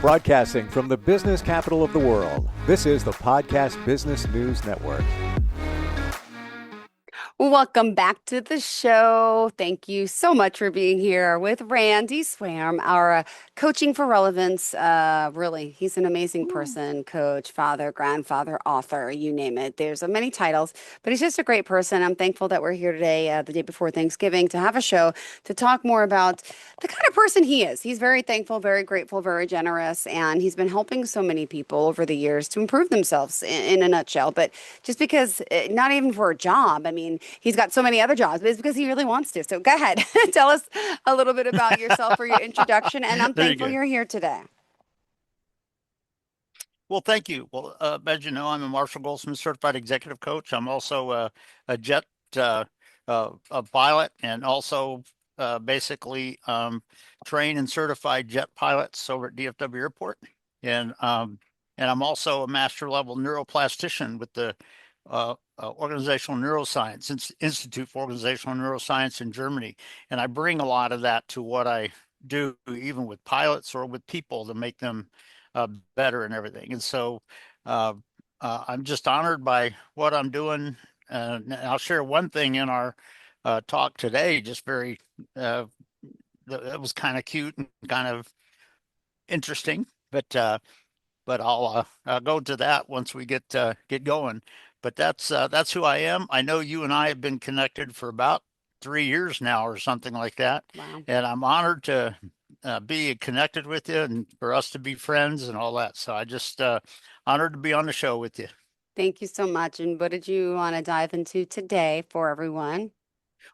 Broadcasting from the business capital of the world, this is the Podcast Business News Network. Welcome back to the show. Thank you so much for being here with Randy Swaim, our Coaching for Relevance. Really, he's an amazing person, coach, father, grandfather, author, you name it. There's many titles, but he's just a great person. I'm thankful that we're here today, the day before Thanksgiving, to have a show to talk more about the kind of person he is. He's very thankful, very grateful, very generous, and he's been helping so many people over the years to improve themselves in a nutshell. But just because, not even for a job, I mean, he's got so many other jobs, but it's because he really wants to. So go ahead, tell us a little bit about yourself for your introduction. And I'm There you thankful go. you're here today. Well, thank you. Well, as you know, I'm a Marshall Goldsmith certified executive coach. I'm also a jet a pilot, and also basically train and certified jet pilots over at DFW Airport. And I'm also a master level neuroplastician with the Organizational Neuroscience Institute for Organizational Neuroscience in Germany. And I bring a lot of that to what I do, even with pilots or with people, to make them better and everything. And so uh, I'm just honored by what I'm doing. I'll share one thing in our talk today, just very, that was kind of cute and kind of interesting, but I'll go to that once we get going. But that's who I am. I know you and I have been connected for about 3 years now or something like that, Wow. and I'm honored to be connected with you and for us to be friends and all that. So I just honored to be on the show with you. Thank you so much. And what did you want to dive into today for everyone?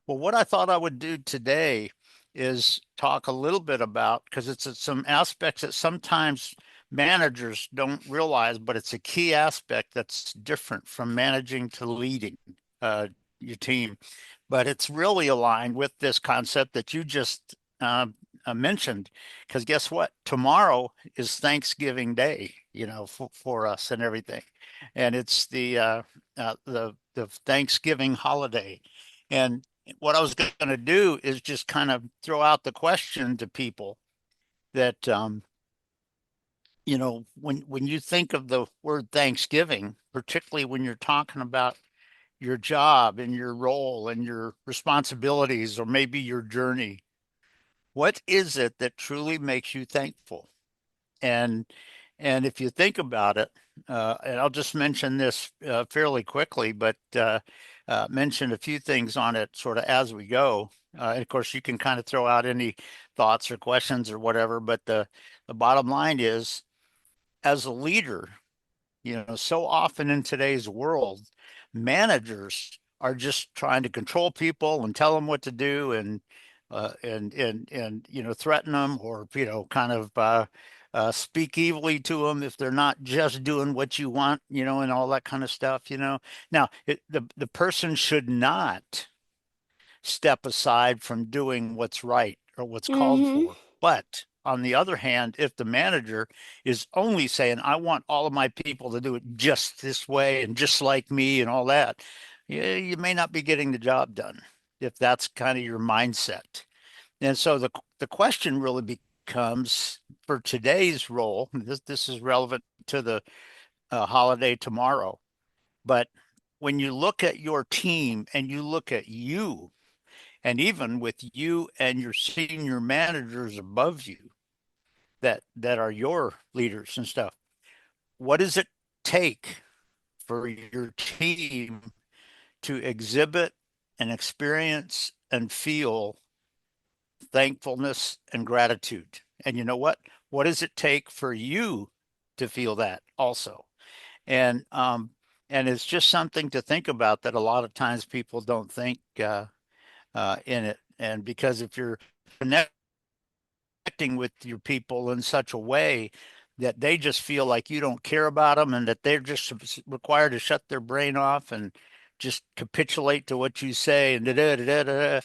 Well, what I thought I would do today is talk a little bit about, because it's some aspects that sometimes managers don't realize, but it's a key aspect that's different from managing to leading your team. But it's really aligned with this concept that you just mentioned, because guess what? Tomorrow is Thanksgiving Day, for us and everything, and it's the Thanksgiving holiday. And what I was going to do is just kind of throw out the question to people that when you think of the word Thanksgiving, particularly when you're talking about your job and your role and your responsibilities or maybe your journey, what is it that truly makes you thankful? And and if you think about it, and I'll just mention this fairly quickly, but mention a few things on it sort of as we go. And of course, you can kind of throw out any thoughts or questions or whatever. But the bottom line is, as a leader, so often in today's world, managers are just trying to control people and tell them what to do, and threaten them, or kind of speak evilly to them if they're not just doing what you want, and all that kind of stuff. Now, the person should not step aside from doing what's right or what's called Mm-hmm. for. But on the other hand, if the manager is only saying, I want all of my people to do it just this way and just like me and all that, you may not be getting the job done if that's kind of your mindset. And so the question really becomes, for today's role, this is relevant to the holiday tomorrow, but when you look at your team and you look at you, and even with you and your senior managers above you that are your leaders and stuff, what does it take for your team to exhibit and experience and feel thankfulness and gratitude? And you know what does it take for you to feel that also? And um and it's just something to think about, that a lot of times people don't think in it. And because if you're connecting with your people in such a way that they just feel like you don't care about them, and that they're just required to shut their brain off and just capitulate to what you say, and da da da da da.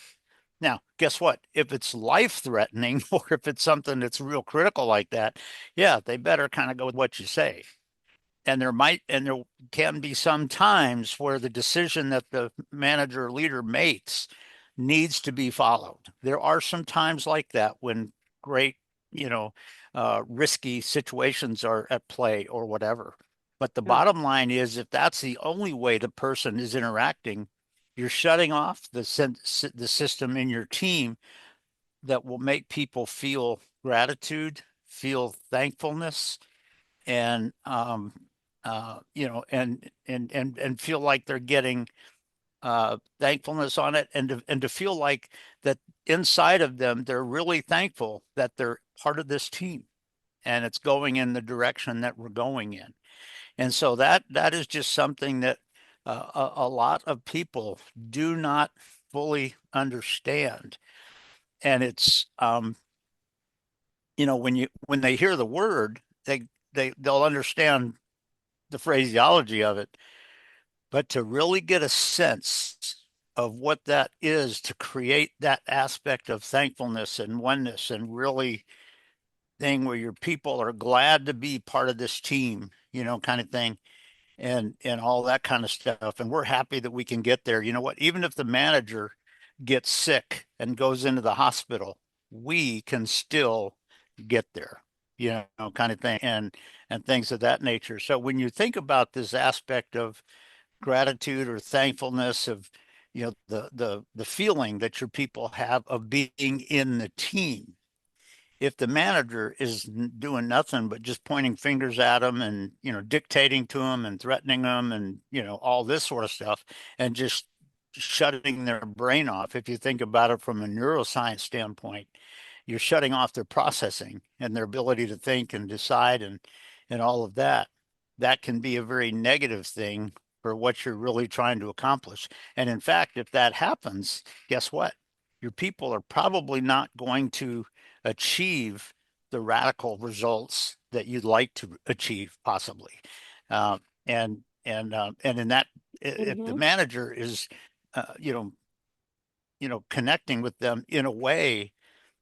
Now, guess what? If it's life threatening or if it's something that's real critical like that, yeah, they better kind of go with what you say. And there can be some times where the decision that the manager or leader makes needs to be followed. There are some times like that when great, you know, risky situations are at play or whatever. But the Yeah. bottom line is, if that's the only way the person is interacting, you're shutting off the system in your team that will make people feel gratitude, feel thankfulness, and and feel like they're getting thankfulness on it, and to feel like that inside of them they're really thankful that they're part of this team and it's going in the direction that we're going in. And so that is just something that a lot of people do not fully understand. And it's when they hear the word, they'll understand the phraseology of it, but to really get a sense of what that is, to create that aspect of thankfulness and oneness and really thing where your people are glad to be part of this team, kind of thing, and all that kind of stuff. And we're happy that we can get there. You know what? Even if the manager gets sick and goes into the hospital, we can still get there, kind of thing, and things of that nature. So when you think about this aspect of gratitude or thankfulness, of the feeling that your people have of being in the team, if the manager is doing nothing but just pointing fingers at them and dictating to them and threatening them and all this sort of stuff, and just shutting their brain off, if you think about it from a neuroscience standpoint, you're shutting off their processing and their ability to think and decide, and all of that. That can be a very negative thing for what you're really trying to accomplish. And in fact, if that happens, guess what? Your people are probably not going to achieve the radical results that you'd like to achieve, possibly. Uh, and in that, if the Hmm. manager is, connecting with them in a way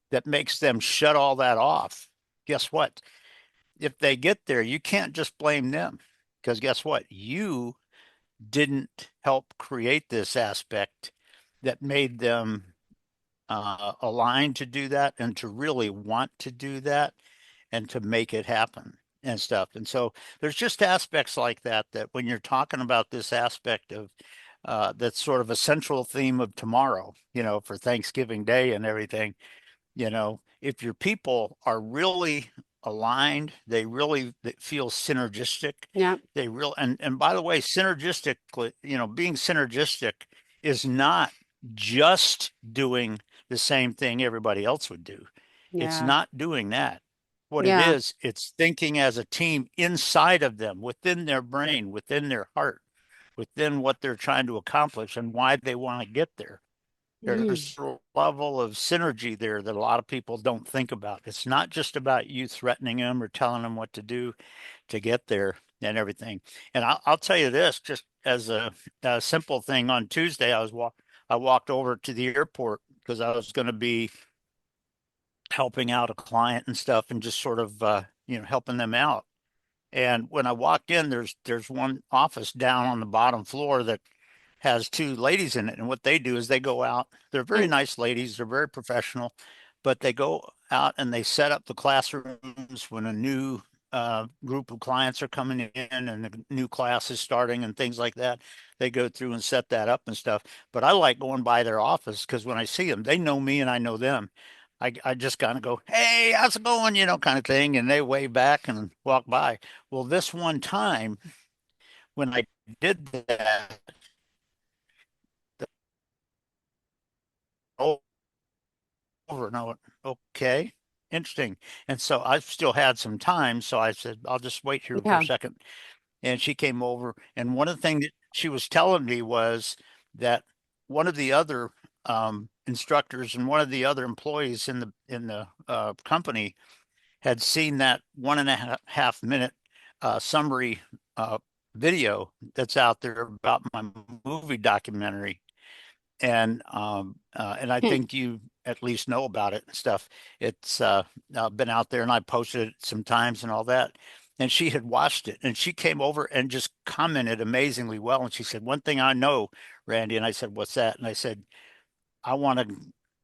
that makes them shut all that off, guess what? If they get there, you can't just blame them, because guess what? You didn't help create this aspect that made them aligned to do that and to really want to do that and to make it happen and stuff. And so there's just aspects like that when you're talking about this aspect of that's sort of a central theme of tomorrow, for Thanksgiving Day and everything. If your people are really aligned, they feel synergistic. Yeah. And by the way, synergistic, being synergistic is not just doing the same thing everybody else would do. It's Yeah. not doing that. What it Yeah. is, it's thinking as a team inside of them, within their brain, within their heart, within what they're trying to accomplish and why they want to get there. Mm. There's a level of synergy there that a lot of people don't think about. It's not just about you threatening them or telling them what to do to get there and everything. And I'll tell you this, just as a simple thing. On Tuesday, I walked over to the airport because I was going to be helping out a client and stuff, and just sort of helping them out. And when I walked in, there's one office down on the bottom floor that has two ladies in it. And what they do is they go out. They're very nice ladies. They're very professional, but they go out and they set up the classrooms when a new group of clients are coming in and a new class is starting and things like that. They go through and set that up and stuff. But I like going by their office because when I see them, they know me and I know them. I just kind of go, hey, how's it going? Kind of thing. And they wave back and walk by. Well, this one time when I did that, over. And I went, okay, interesting. And so I still had some time. So I said, I'll just wait here for a Yeah. second. And she came over. And one of the things that she was telling me was that one of the other instructors and one of the other employees in the company had seen that 1.5 minute summary video that's out there about my movie documentary. And I Hmm. think you at least know about it and stuff. It's been out there, and I posted it sometimes and all that. And she had watched it, and she came over and just commented amazingly well. And she said, "One thing I know, Randy," and I said, "What's that?" And I said, "I want to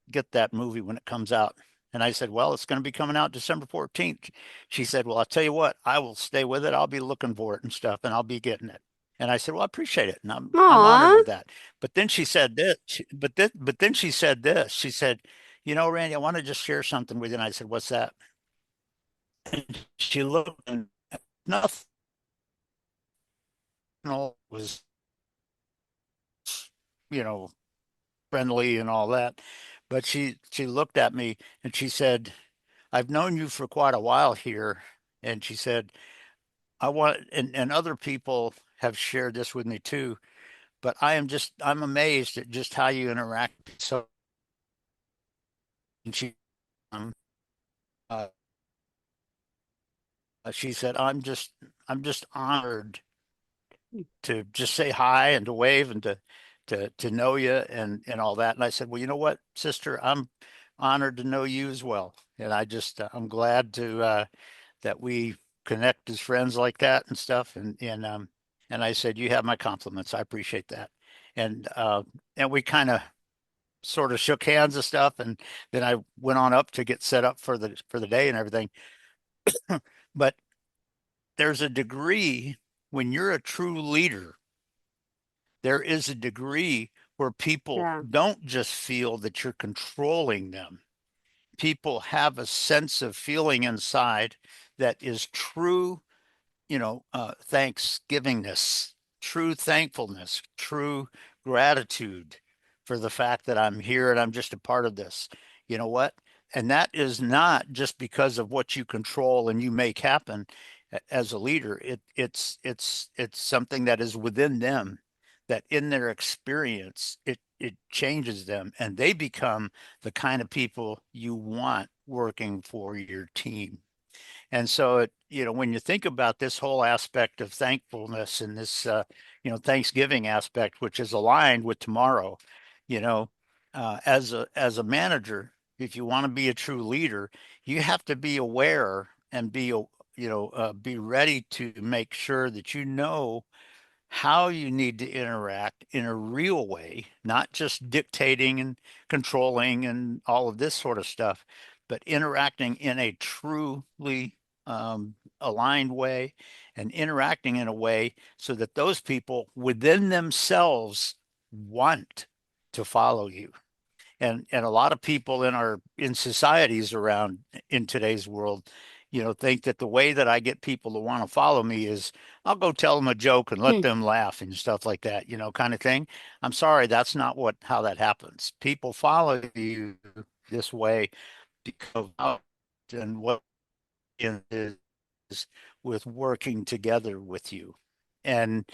get that movie when it comes out." And I said, well, it's going to be coming out December 14th. She said, well, I'll tell you what, I will stay with it. I'll be looking for it and stuff, and I'll be getting it. And I said, well, I appreciate it. And I'm honored Aw. with that. But then she said this, but then she said this. She said, you know, Randy, I want to just share something with you. And I said, what's that? And she looked and nothing was, you know, friendly and all that. But she looked at me and she said, I've known you for quite a while here. And she said, I want, and other people have shared this with me too, but I'm amazed at just how you interact. So, and um, uh, she said, I'm just honored to just say hi and to wave and to know you and all that. And I said, well, you know what, sister, I'm honored to know you as well. And I'm glad to that we connect as friends like that and stuff. And I said, you have my compliments. I appreciate that. And we kind of sort of shook hands and stuff. And then I went on up to get set up for the day and everything. But there's a degree when you're a true leader, there is a degree where people Yeah. don't just feel that you're controlling them. People have a sense of feeling inside that is true, thanksgivingness, true thankfulness, true gratitude for the fact that I'm here and I'm just a part of this. You know what? And that is not just because of what you control and you make happen as a leader. It's something that is within them, that in their experience it changes them and they become the kind of people you want working for your team. And so when you think about this whole aspect of thankfulness and this, Thanksgiving aspect, which is aligned with tomorrow, you know, as a manager, if you want to be a true leader, you have to be aware and be ready to make sure that you know how you need to interact in a real way, not just dictating and controlling and all of this sort of stuff, but interacting in a truly aligned way and interacting in a way so that those people within themselves want to follow you. And a lot of people in societies around in today's world, think that the way that I get people to want to follow me is I'll go tell them a joke and let Hmm. them laugh and stuff like that, kind of thing. I'm sorry, that's not how that happens. People follow you this way because of and what is with working together with you. And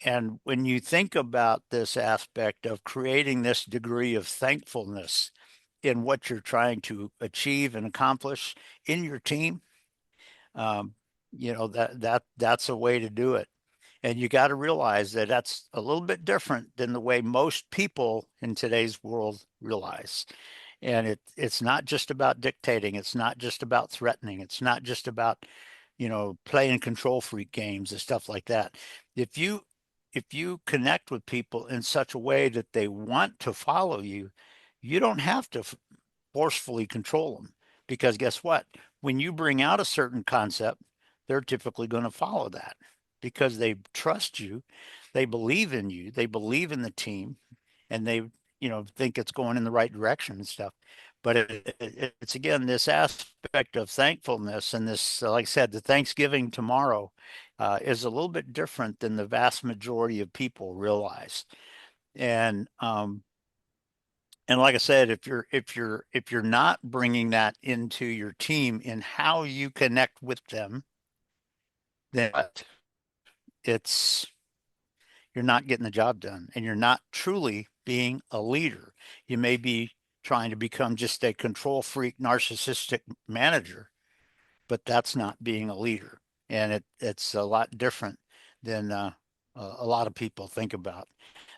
and when you think about this aspect of creating this degree of thankfulness in what you're trying to achieve and accomplish in your team, um, that's a way to do it. And you got to realize that that's a little bit different than the way most people in today's world realize. And it's not just about dictating. It's not just about threatening. It's not just about, playing control freak games and stuff like that. If you if you connect with people in such a way that they want to follow you, you don't have to forcefully control them because guess what? When you bring out a certain concept, they're typically going to follow that because they trust you, they believe in you, they believe in the team, and they think it's going in the right direction and stuff. But it's again this aspect of thankfulness and this, like I said, the Thanksgiving tomorrow is a little bit different than the vast majority of people realize. And like I said, if you're not bringing that into your team in how you connect with them, then it's you're not getting the job done and you're not truly being a leader. You may be trying to become just a control freak, narcissistic manager, but that's not being a leader. And it's a lot different than a lot of people think about.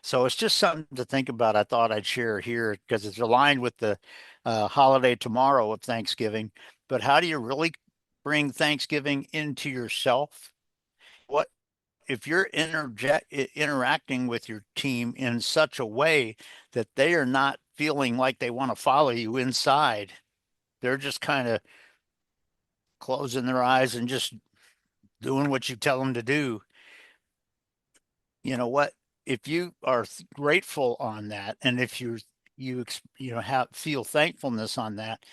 So it's just something to think about. I thought I'd share here because it's aligned with the holiday tomorrow of Thanksgiving. But how do you really bring Thanksgiving into yourself? What if you're interacting with your team in such a way that they are not feeling like they want to follow you inside, they're just kind of closing their eyes and just doing what you tell them to do. You know what? If you are grateful on that, and if have feel thankfulness on that,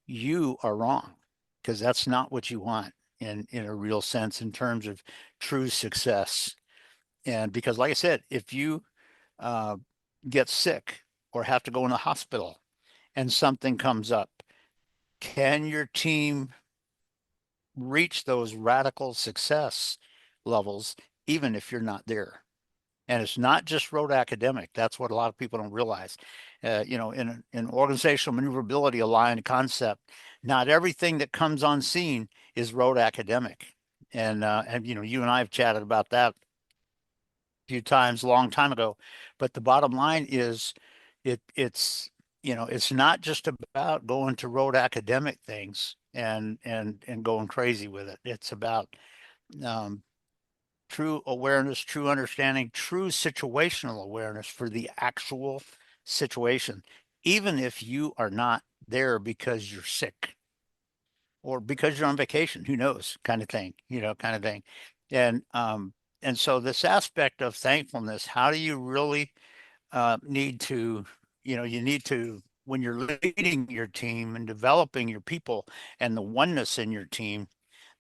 you are wrong, because that's not what you want in a real sense in terms of true success. And because, like I said, if you uh, get sick or have to go in the hospital and something comes up, can your team reach those radical success levels even if you're not there? And it's not just rote academic. That's what a lot of people don't realize. In organizational maneuverability aligned concept, not everything that comes on scene is rote academic. And you and I have chatted about that a few times a long time ago. But the bottom line is it's not just about going to rote academic things and going crazy with it. It's about um, true awareness, true understanding, true situational awareness for the actual situation, even if you are not there because you're sick or because you're on vacation, who knows, kind of thing, kind of thing. And and so this aspect of thankfulness, how do you really need to, you need to, when you're leading your team and developing your people and the oneness in your team,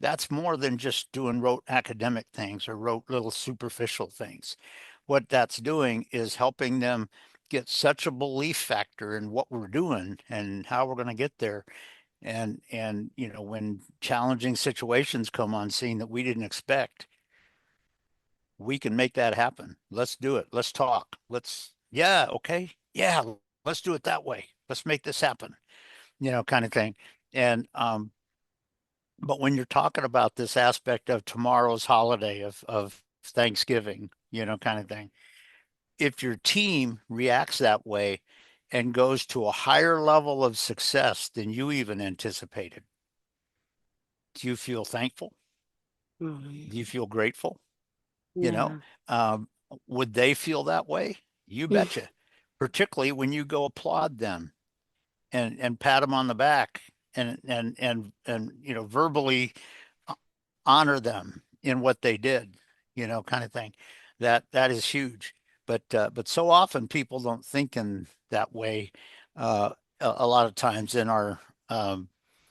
that's more than just doing rote academic things or rote little superficial things. What that's doing is helping them get such a belief factor in what we're doing and how we're going to get there. And when challenging situations come on scene that we didn't expect, we can make that happen. Let's do it. Let's talk. Yeah, okay. Yeah, let's do it that way. Let's make this happen, kind of thing. And but when you're talking about this aspect of tomorrow's holiday of Thanksgiving, kind of thing, if your team reacts that way and goes to a higher level of success than you even anticipated, do you feel thankful? Do you feel grateful? You know, Yeah. um, would they feel that way? You betcha. Particularly when you go applaud them and pat them on the back and verbally honor them in what they did, kind of thing. That is huge. But so often people don't think in that way. A lot of times in our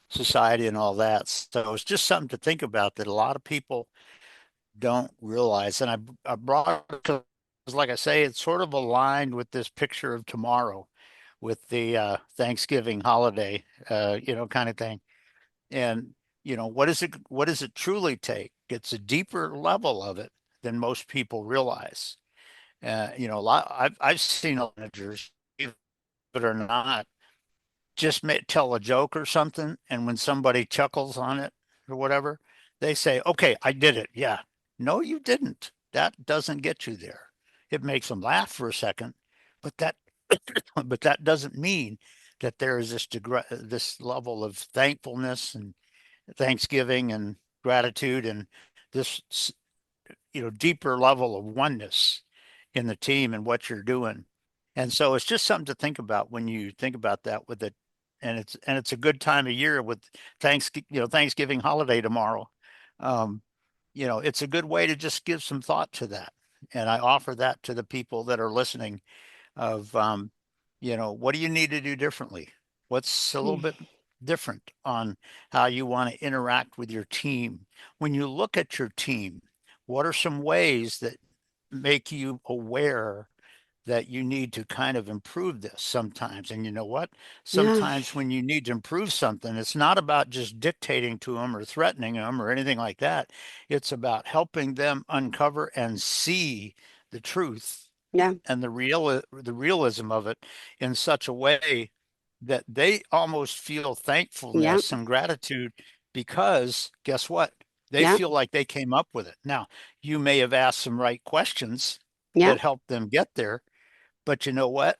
society and all that. So it's just something to think about that a lot of people don't realize. And I brought it because, like I say, it's sort of aligned with this picture of tomorrow with the Thanksgiving holiday, kind of thing. And, what does it truly take? It's a deeper level of it than most people realize. A lot, I've seen managers, believe it or not, just tell a joke or something, and when somebody chuckles on it or whatever, they say, "Okay, I did it." Yeah, no, you didn't. That doesn't get you there. It makes them laugh for a second, but that but that doesn't mean that there is this level of thankfulness and thanksgiving and gratitude and this deeper level of oneness in the team and what you're doing. And so it's just something to think about when you think about that with it. And it's a good time of year with Thanksgiving holiday tomorrow. Um, it's a good way to just give some thought to that. And I offer that to the people that are listening of what do you need to do differently? What's a little bit different on how you want to interact with your team? When you look at your team, what are some ways that make you aware that you need to kind of improve this sometimes? And you know what? Yeah. Sometimes when you need to improve something, it's not about just dictating to them or threatening them or anything like that. It's about helping them uncover and see the truth Yeah. and the realism of it in such a way that they almost feel Yeah. thankfulness and gratitude, because guess what? They Yeah. feel like they came up with it. Now, you may have asked some right questions Yeah. that helped them get there, but you know what?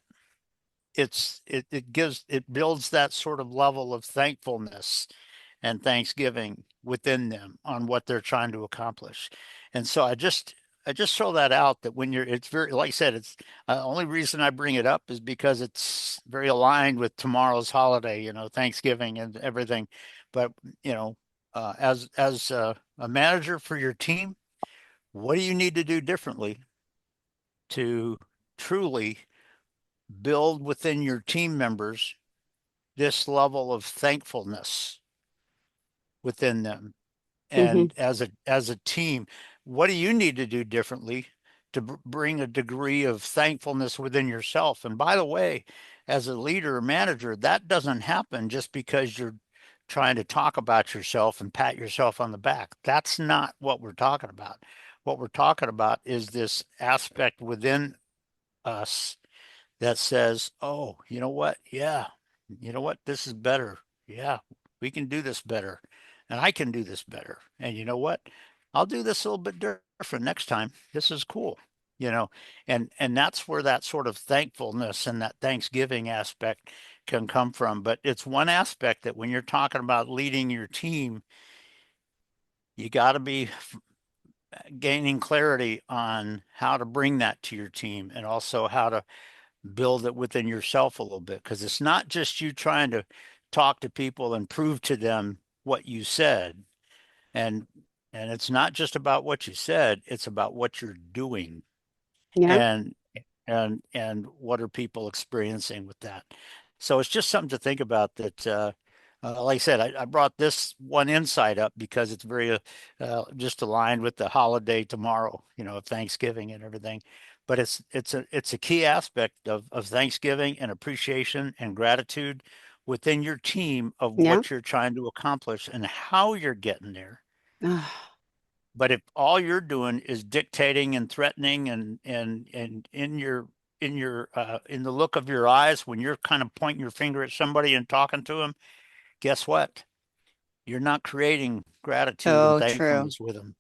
It builds that sort of level of thankfulness and thanksgiving within them on what they're trying to accomplish. And so I just I just throw that out that when it's very, like I said, it's only reason I bring it up is because it's very aligned with tomorrow's holiday, Thanksgiving and everything. But, as a manager for your team, what do you need to do differently to truly build within your team members this level of thankfulness within them? Hmm. And as a team, what do you need to do differently to bring a degree of thankfulness within yourself? And by the way, as a leader or manager, that doesn't happen just because you're trying to talk about yourself and pat yourself on the back. That's not what we're talking about. What we're talking about is this aspect within us that says, oh, you know what? Yeah, you know what? This is better. Yeah, we can do this better. And I can do this better. And you know what? I'll do this a little bit different next time. This is cool. You know, and that's where that sort of thankfulness and that Thanksgiving aspect can come from. But it's one aspect that when you're talking about leading your team, you got to be gaining clarity on how to bring that to your team and also how to build it within yourself a little bit, because it's not just you trying to talk to people and prove to them what you said, and it's not just about what you said, it's about what you're doing, Yeah. and and what are people experiencing with that. So it's just something to think about that. Like I said, I brought this one insight up because it's very just aligned with the holiday tomorrow, of Thanksgiving and everything. But it's a key aspect of Thanksgiving and appreciation and gratitude within your team of Yeah. what you're trying to accomplish and how you're getting there. Ah, But if all you're doing is dictating and threatening and in the look of your eyes when you're kind of pointing your finger at somebody and talking to them, guess what? You're not creating gratitude and so true. thankfulness with them.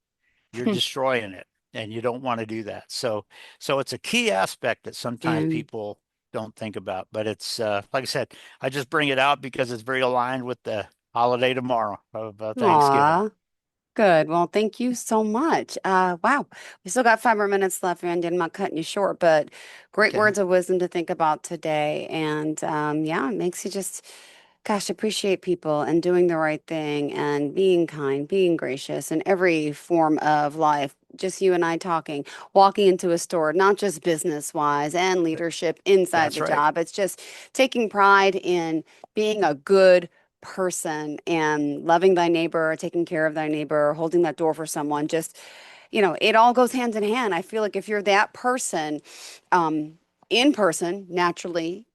You're destroying it, and you don't want to do that. So it's a key aspect that sometimes And people don't think about. But it's like I said, I just bring it out because it's very aligned with the holiday tomorrow of Thanksgiving. aw. Good. Well, thank you so much. Wow. We still got 5 more minutes left, Randy. I'm not cutting you short, but great Okay, words of wisdom to think about today. And yeah, it makes you just, gosh, appreciate people and doing the right thing and being kind, being gracious in every form of life. Just you and I talking, walking into a store, not just business wise and leadership inside that's the right. job. It's just taking pride in being a good person and loving thy neighbor, taking care of thy neighbor, holding that door for someone. Just, it all goes hand in hand. I feel like if you're that person, um, in person, naturally,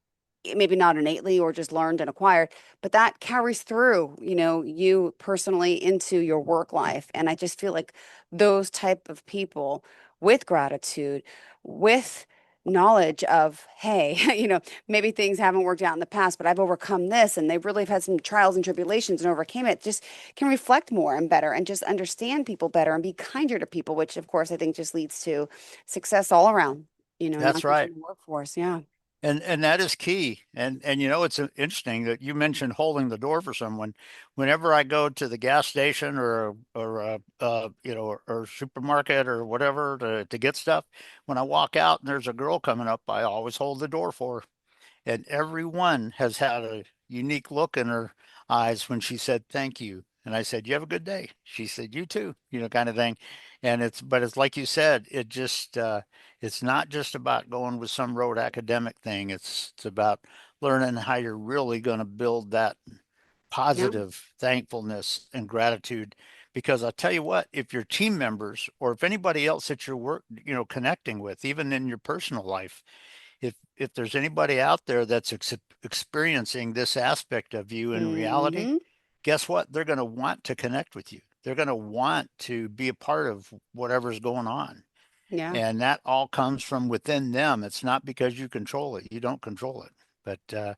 maybe not innately or just learned and acquired, but that carries through, you personally into your work life. And I just feel like those type of people with gratitude, with knowledge of, hey, maybe things haven't worked out in the past, but I've overcome this, and they really have had some trials and tribulations and overcame it, just can reflect more and better and just understand people better and be kinder to people, which of course I think just leads to success all around, That's not just right. in the workforce. Yeah. And that is key. And it's interesting that you mentioned holding the door for someone. Whenever I go to the gas station or supermarket or whatever to get stuff, when I walk out and there's a girl coming up, I always hold the door for her. And everyone has had a unique look in her eyes when she said thank you. And I said, "You have a good day." She said, "You too," kind of thing. And but it's like you said, it's not just about going with some rote academic thing. It's about learning how you're really going to build that Yeah. positive thankfulness and gratitude. Because I'll tell you what, if your team members or if anybody else that you're connecting with, even in your personal life, if there's anybody out there that's experiencing this aspect of you in reality, Hmm. guess what? They're going to want to connect with you. They're going to want to be a part of whatever's going on. Yeah. And that all comes from within them. It's not because you control it. You don't control it. But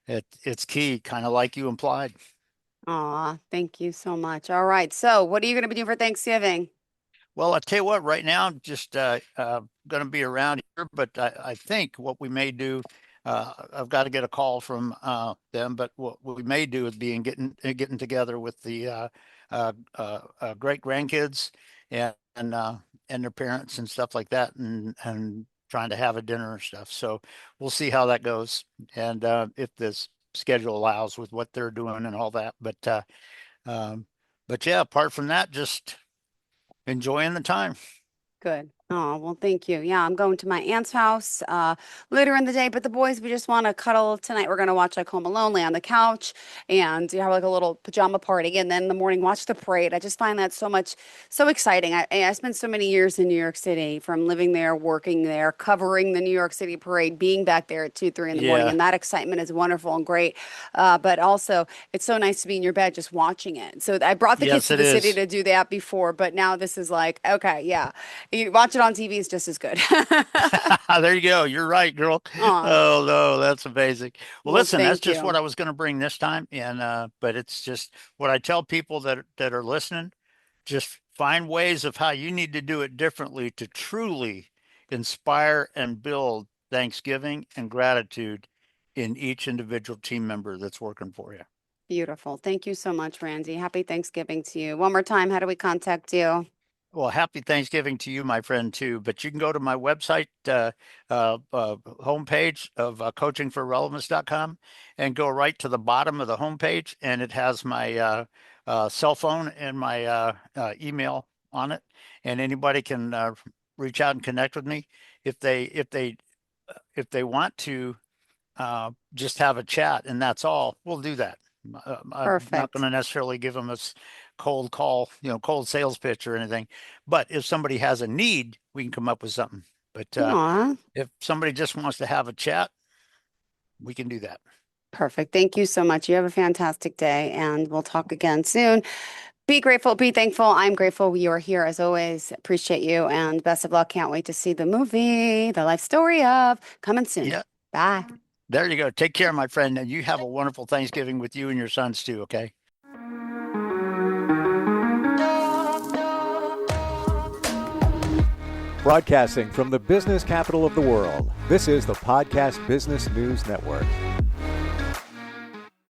it's key, kind of like you implied. Aw, thank you so much. All right. So, what are you going to be doing for Thanksgiving? Well, I tell you what, right now, I'm just going to be around here, but I think what we may do, I've got to get a call from them, but what we may do is be in getting together with the great grandkids and their parents and stuff like that, and trying to have a dinner and stuff. So we'll see how that goes, and if this schedule allows with what they're doing and all that. Um, but yeah, apart from that, just enjoying the time. Good. Oh, well, thank you. Yeah, I'm going to my aunt's house later in the day, but the boys, we just want to cuddle tonight. We're going to watch like Home Alone, lay on the couch, and have like a little pajama party. And then in the morning, watch the parade. I just find that so exciting. I spent so many years in New York City, from living there, working there, covering the New York City parade, being back there at 2, 3 in the morning. Yeah. And that excitement is wonderful and great. But also, it's so nice to be in your bed just watching it. So I brought the kids Yes, to it the city is. to do that before, but now this is like, okay, yeah. You watch it on TV is just as good. There you go. You're right, girl. Aw, Oh no, that's amazing. Well, well, listen, that's thank just what you. I was going to bring this time, and but it's just what I tell people that are listening. Just find ways of how you need to do it differently to truly inspire and build Thanksgiving and gratitude in each individual team member that's working for you. Beautiful. Thank you so much, Randy. Happy Thanksgiving to you. One more time, how do we contact you? Well, happy Thanksgiving to you, my friend, too. But you can go to my website, homepage of coachingforrelevance.com, and go right to the bottom of the homepage, and it has my cell phone and my email on it. And anybody can reach out and connect with me if they want to just have a chat, and that's all. We'll do that. I'm not going Perfect. to necessarily give them a cold call, cold sales pitch or anything. But if somebody has a need, we can come up with something. But Aw, if somebody just wants to have a chat, we can do that. perfect. Thank you so much. You have a fantastic day, and we'll talk again soon. Be grateful, be thankful. I'm grateful you are here as always. Appreciate you, and best of luck. Can't wait to see the movie, The Life Story of, coming soon. Yeah, Bye. there you go. Take care, my friend. And you have a wonderful Thanksgiving with you and your sons too, okay? Broadcasting from the business capital of the world, this is the Podcast Business News Network.